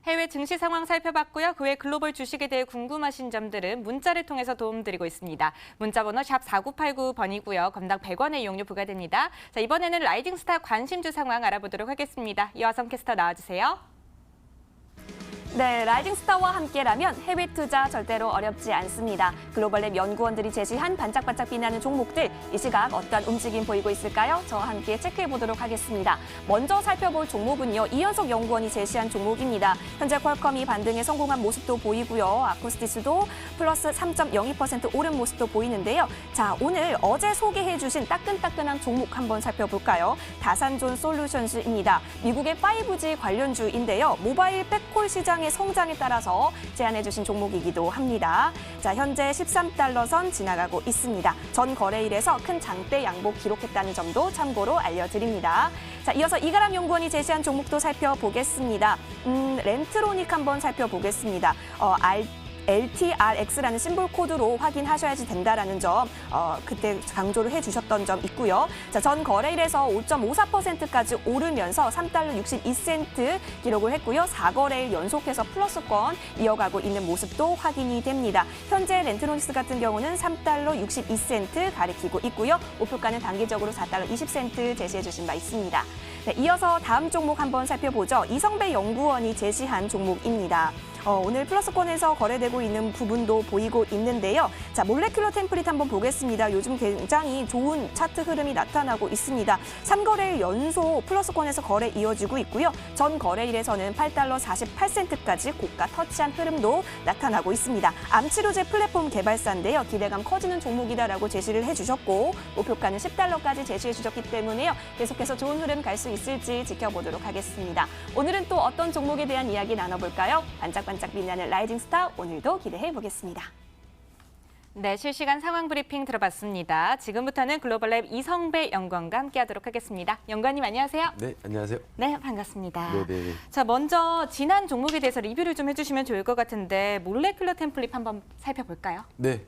해외 증시 상황 살펴봤고요. 그 외 글로벌 주식에 대해 궁금하신 점들은 문자를 통해서 도움드리고 있습니다. 문자번호 샵 4989번이고요. 건당 100원의 이용료 부과됩니다. 자, 이번에는 라이징스타 관심주 상황 알아보도록 하겠습니다. 이화성 캐스터 나와주세요. 네, 라이징 스타와 함께라면 해외 투자 절대로 어렵지 않습니다. 글로벌랩 연구원들이 제시한 반짝반짝 빛나는 종목들, 이 시각 어떤 움직임 보이고 있을까요? 저와 함께 체크해 보도록 하겠습니다. 먼저 살펴볼 종목은요, 이현석 연구원이 제시한 종목입니다. 현재 퀄컴이 반등에 성공한 모습도 보이고요. 아코스티스도 플러스 3.02% 오른 모습도 보이는데요. 자, 오늘 어제 소개해 주신 따끈따끈한 종목 한번 살펴볼까요? 다산존 솔루션스입니다. 미국의 5G 관련주인데요. 모바일 백콜 시장의 성장에 따라서 제안해 주신 종목이기도 합니다. 자, 현재 13달러 선 지나가고 있습니다. 전 거래일에서 큰 장대 양복 기록했다는 점도 참고로 알려드립니다. 자, 이어서 이가람 연구원이 제시한 종목도 살펴보겠습니다. 렌트로닉 한번 살펴보겠습니다. LTRX라는 심볼 코드로 확인하셔야지 된다라는 점 그때 강조를 해주셨던 점 있고요. 자, 전 거래일에서 5.54%까지 오르면서 3달러 62센트 기록을 했고요. 4거래일 연속해서 플러스권 이어가고 있는 모습도 확인이 됩니다. 현재 렌트로닉스 같은 경우는 3달러 62센트 가리키고 있고요. 목표가는 단기적으로 4달러 20센트 제시해 주신 바 있습니다. 네, 이어서 다음 종목 한번 살펴보죠. 이성배 연구원이 제시한 종목입니다. 오늘 플러스권에서 거래되고 있는 부분도 보이고 있는데요. 자, 몰레큘러 템플릿 한번 보겠습니다. 요즘 굉장히 좋은 차트 흐름이 나타나고 있습니다. 3거래일 연속 플러스권에서 거래 이어지고 있고요. 전 거래일에서는 8달러 48센트까지 고가 터치한 흐름도 나타나고 있습니다. 암치료제 플랫폼 개발사인데요. 기대감 커지는 종목이다라고 제시를 해주셨고 목표가는 10달러까지 제시해 주셨기 때문에요. 계속해서 좋은 흐름 갈 수 있을지 지켜보도록 하겠습니다. 오늘은 또 어떤 종목에 대한 이야기 나눠볼까요? 반짝반짝 빛나는 라이징 스타 오늘도 기대해 보겠습니다. 네, 실시간 상황 브리핑 들어봤습니다. 지금부터는 글로벌랩 이성배 연구원과 함께하도록 하겠습니다. 연구원님 안녕하세요. 네, 안녕하세요. 네, 반갑습니다. 네네. 자, 먼저 지난 종목에 대해서 리뷰를 좀 해주시면 좋을 것 같은데 몰레큘러 템플릿 한번 살펴볼까요? 네,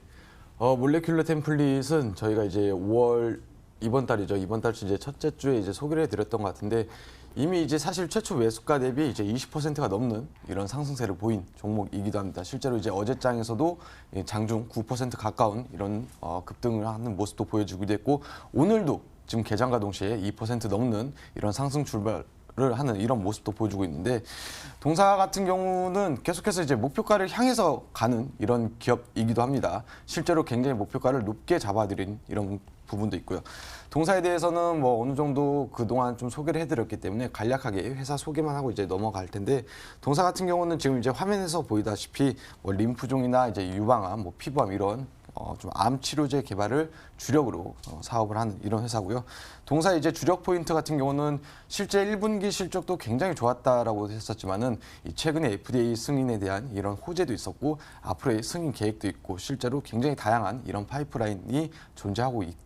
몰레큘러 템플릿은 저희가 이제 5월 이번 달이죠. 이번 달 이제 첫째 주에 이제 소개를 해드렸던 것 같은데 이미 이제 사실 최초 매수가 대비 이제 20%가 넘는 이런 상승세를 보인 종목이기도 합니다. 실제로 이제 어제장에서도 장중 9% 가까운 이런 급등을 하는 모습도 보여주기도 했고 오늘도 지금 개장과 동시에 2% 넘는 이런 상승 출발을 하는 이런 모습도 보여주고 있는데 동사 같은 경우는 계속해서 이제 목표가를 향해서 가는 이런 기업이기도 합니다. 실제로 굉장히 목표가를 높게 잡아들인 이런 부분도 있고요. 동사에 대해서는 뭐 어느 정도 그동안 좀 소개를 해드렸기 때문에 간략하게 회사 소개만 하고 이제 넘어갈 텐데 동사 같은 경우는 지금 이제 화면에서 보이다시피 뭐 림프종이나 이제 유방암, 뭐 피부암 이런 좀 암 치료제 개발을 주력으로 사업을 하는 이런 회사고요. 동사 이제 주력 포인트 같은 경우는 실제 1분기 실적도 굉장히 좋았다라고 했었지만은 최근에 FDA 승인에 대한 이런 호재도 있었고 앞으로의 승인 계획도 있고 실제로 굉장히 다양한 이런 파이프라인이 존재하고 있다.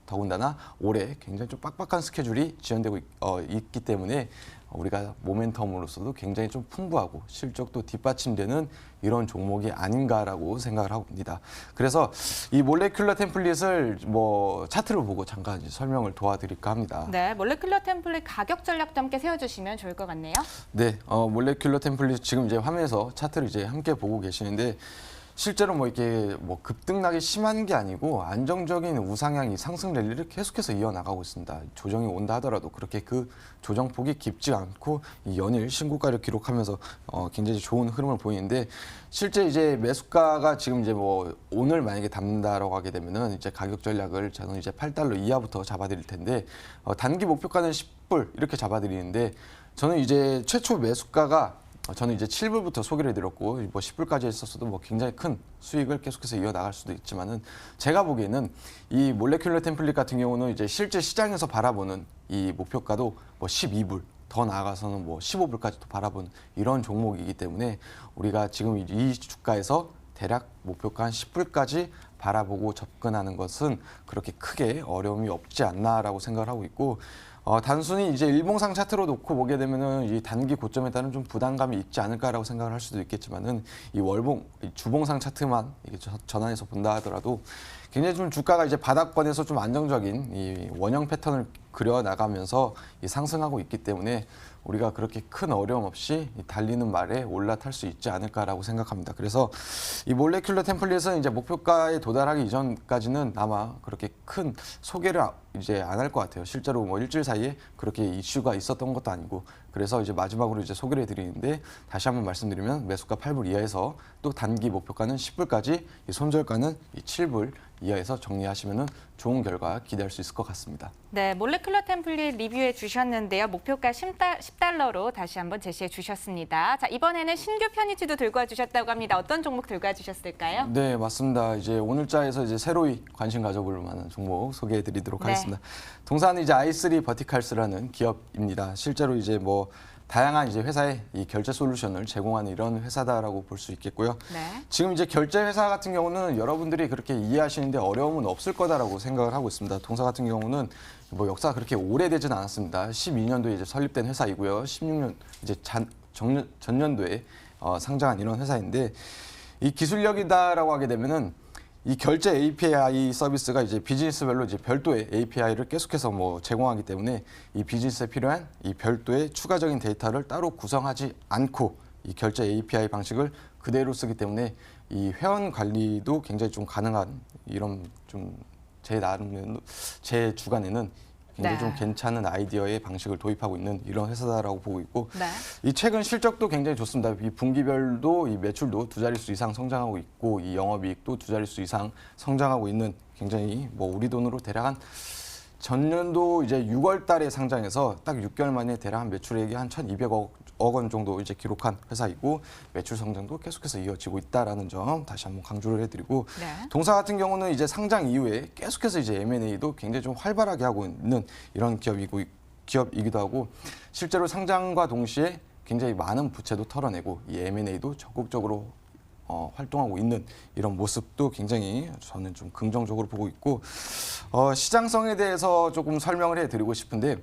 더군다나 올해 굉장히 좀 빡빡한 스케줄이 지연되고 있기 때문에 우리가 모멘텀으로서도 굉장히 좀 풍부하고 실적도 뒷받침되는 이런 종목이 아닌가라고 생각을 하고 있습니다. 그래서 이 몰레큘러 템플릿을 뭐 차트를 보고 잠깐 이제 설명을 도와드릴까 합니다. 네, 몰레큘러 템플릿 가격 전략도 함께 세워주시면 좋을 것 같네요. 네, 몰레큘러 템플릿 지금 이제 화면에서 차트를 이제 함께 보고 계시는데 실제로 뭐 이렇게 뭐 급등락이 심한 게 아니고 안정적인 우상향이 상승 랠리를 계속해서 이어나가고 있습니다. 조정이 온다 하더라도 그렇게 그 조정폭이 깊지 않고 이 연일 신고가를 기록하면서 굉장히 좋은 흐름을 보이는데 실제 이제 매수가가 지금 이제 뭐 오늘 만약에 담는다라고 하게 되면은 이제 가격 전략을 저는 이제 8달러 이하부터 잡아드릴 텐데 단기 목표가는 10불 이렇게 잡아드리는데 저는 이제 최초 매수가가 저는 이제 7불부터 소개를 해드렸고 뭐 10불까지 했었어도 뭐 굉장히 큰 수익을 계속해서 이어나갈 수도 있지만은 제가 보기에는 이 몰레큘러 템플릿 같은 경우는 이제 실제 시장에서 바라보는 이 목표가도 뭐 12불 더 나아가서는 뭐 15불까지도 바라보는 이런 종목이기 때문에 우리가 지금 이 주가에서 대략 목표가 한 10불까지 바라보고 접근하는 것은 그렇게 크게 어려움이 없지 않나라고 생각을 하고 있고 단순히 이제 일봉상 차트로 놓고 보게 되면은 이 단기 고점에 따른 좀 부담감이 있지 않을까라고 생각을 할 수도 있겠지만은 이 주봉상 차트만 이게 전환해서 본다 하더라도 굉장히 좀 주가가 이제 바닥권에서 좀 안정적인 이 원형 패턴을 그려 나가면서 상승하고 있기 때문에 우리가 그렇게 큰 어려움 없이 달리는 말에 올라탈 수 있지 않을까라고 생각합니다. 그래서 이 몰레큘러 템플릿은 이제 목표가에 도달하기 이전까지는 아마 그렇게 큰 소개를 이제 안 할 것 같아요. 실제로 뭐 일주일 사이에 그렇게 이슈가 있었던 것도 아니고 그래서 이제 마지막으로 이제 소개를 해드리는데 다시 한번 말씀드리면 매수가 8불 이하에서 또 단기 목표가는 10불까지, 이 손절가는 이 7불 이하에서 정리하시면은 좋은 결과 기대할 수 있을 것 같습니다. 네, 몰레큘러 템플릿 리뷰해 주셨는데요. 목표가 10달러로 다시 한번 제시해 주셨습니다. 자, 이번에는 신규 편입지도 들고 와주셨다고 합니다. 어떤 종목 들고 와주셨을까요? 네, 맞습니다. 이제 오늘자에서 이제 새로이 관심 가져볼 만한 종목 소개해드리도록 네. 하겠습니다. 동사는 이제 i3 버티칼스라는 기업입니다. 실제로 이제 뭐 다양한 이제 회사에 이 결제 솔루션을 제공하는 이런 회사다라고 볼 수 있겠고요. 네. 지금 이제 결제 회사 같은 경우는 여러분들이 그렇게 이해하시는데 어려움은 없을 거다라고 생각을 하고 있습니다. 동사 같은 경우는 뭐 역사가 그렇게 오래되진 않았습니다. 12년도에 이제 설립된 회사이고요. 16년 이제 전년도에 상장한 이런 회사인데 이 기술력이다라고 하게 되면은 이 결제 API 서비스가 이제 비즈니스별로 이제 별도의 API를 계속해서 뭐 제공하기 때문에 이 비즈니스에 필요한 이 별도의 추가적인 데이터를 따로 구성하지 않고 이 결제 API 방식을 그대로 쓰기 때문에 이 회원 관리도 굉장히 좀 가능한 이런 좀 제 주관에는 굉장히 네. 좀 괜찮은 아이디어의 방식을 도입하고 있는 이런 회사다라고 보고 있고 네. 이 최근 실적도 굉장히 좋습니다. 이 분기별도 이 매출도 두 자릿수 이상 성장하고 있고 이 영업이익도 두 자릿수 이상 성장하고 있는 굉장히 뭐 우리 돈으로 대략 한 전년도 이제 6월 달에 상장해서 딱 6개월 만에 대략 한 매출액이 한 1,200억 원 정도 이제 기록한 회사이고 매출 성장도 계속해서 이어지고 있다라는 점 다시 한번 강조를 해드리고 네. 동사 같은 경우는 이제 상장 이후에 계속해서 이제 M&A도 굉장히 좀 활발하게 하고 있는 이런 기업이기도 하고 실제로 상장과 동시에 굉장히 많은 부채도 털어내고 이 M&A도 적극적으로 활동하고 있는 이런 모습도 굉장히 저는 좀 긍정적으로 보고 있고 시장성에 대해서 조금 설명을 해드리고 싶은데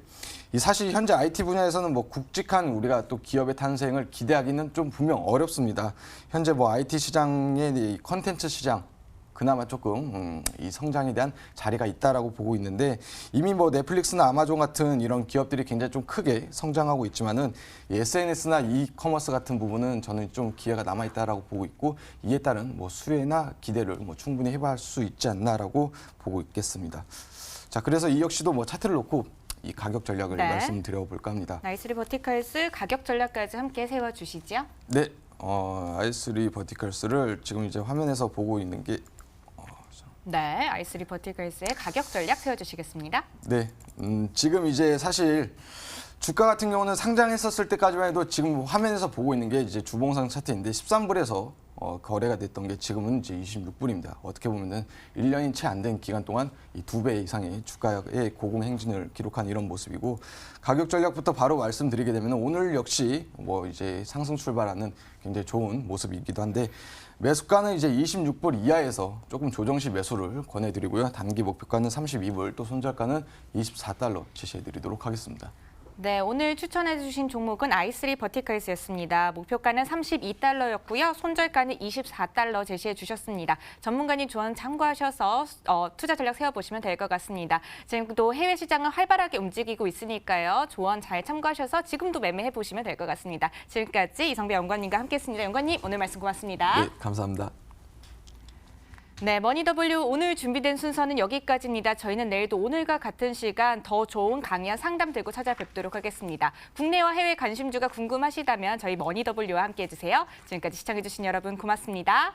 이 사실 현재 IT 분야에서는 뭐 굵직한 우리가 또 기업의 탄생을 기대하기는 좀 분명 어렵습니다. 현재 뭐 IT 시장의 이 컨텐츠 시장 그나마 조금 이 성장에 대한 자리가 있다라고 보고 있는데 이미 뭐 넷플릭스나 아마존 같은 이런 기업들이 굉장히 좀 크게 성장하고 있지만은 이 SNS나 이커머스 같은 부분은 저는 좀 기회가 남아 있다라고 보고 있고 이에 따른 뭐 수혜나 기대를 뭐 충분히 해볼 수 있지 않나라고 보고 있겠습니다. 자, 그래서 이 역시도 뭐 차트를 놓고 이 가격 전략을 네. 말씀드려 볼까 합니다. i3 버티컬스 가격 전략까지 함께 세워주시죠. 네, i3 버티컬스를 지금 이제 화면에서 보고 있는 게 네, i3 버티컬스의 가격 전략 세워주시겠습니다. 네, 지금 이제 사실 주가 같은 경우는 상장했었을 때까지만 해도 지금 화면에서 보고 있는 게 이제 주봉상 차트인데 13불에서 거래가 됐던 게 지금은 이제 26불입니다. 어떻게 보면은 1년이 채 안 된 기간 동안 이 2배 이상의 주가의 고공 행진을 기록한 이런 모습이고 가격 전략부터 바로 말씀드리게 되면 오늘 역시 뭐 이제 상승 출발하는 굉장히 좋은 모습이기도 한데 매수가는 이제 26불 이하에서 조금 조정시 매수를 권해드리고요. 단기 목표가는 32불, 또 손절가는 24달러 제시해드리도록 하겠습니다. 네, 오늘 추천해주신 종목은 i3 버티컬스였습니다. 목표가는 32달러였고요. 손절가는 24달러 제시해 주셨습니다. 전문가님 조언 참고하셔서 투자 전략 세워보시면 될 것 같습니다. 지금도 해외 시장은 활발하게 움직이고 있으니까요. 조언 잘 참고하셔서 지금도 매매해 보시면 될 것 같습니다. 지금까지 이성배 연구원님과 함께했습니다. 연구원님, 오늘 말씀 고맙습니다. 네, 감사합니다. 네, 머니W 오늘 준비된 순서는 여기까지입니다. 저희는 내일도 오늘과 같은 시간 더 좋은 강연 상담 들고 찾아뵙도록 하겠습니다. 국내와 해외 관심주가 궁금하시다면 저희 머니W와 함께해 주세요. 지금까지 시청해주신 여러분 고맙습니다.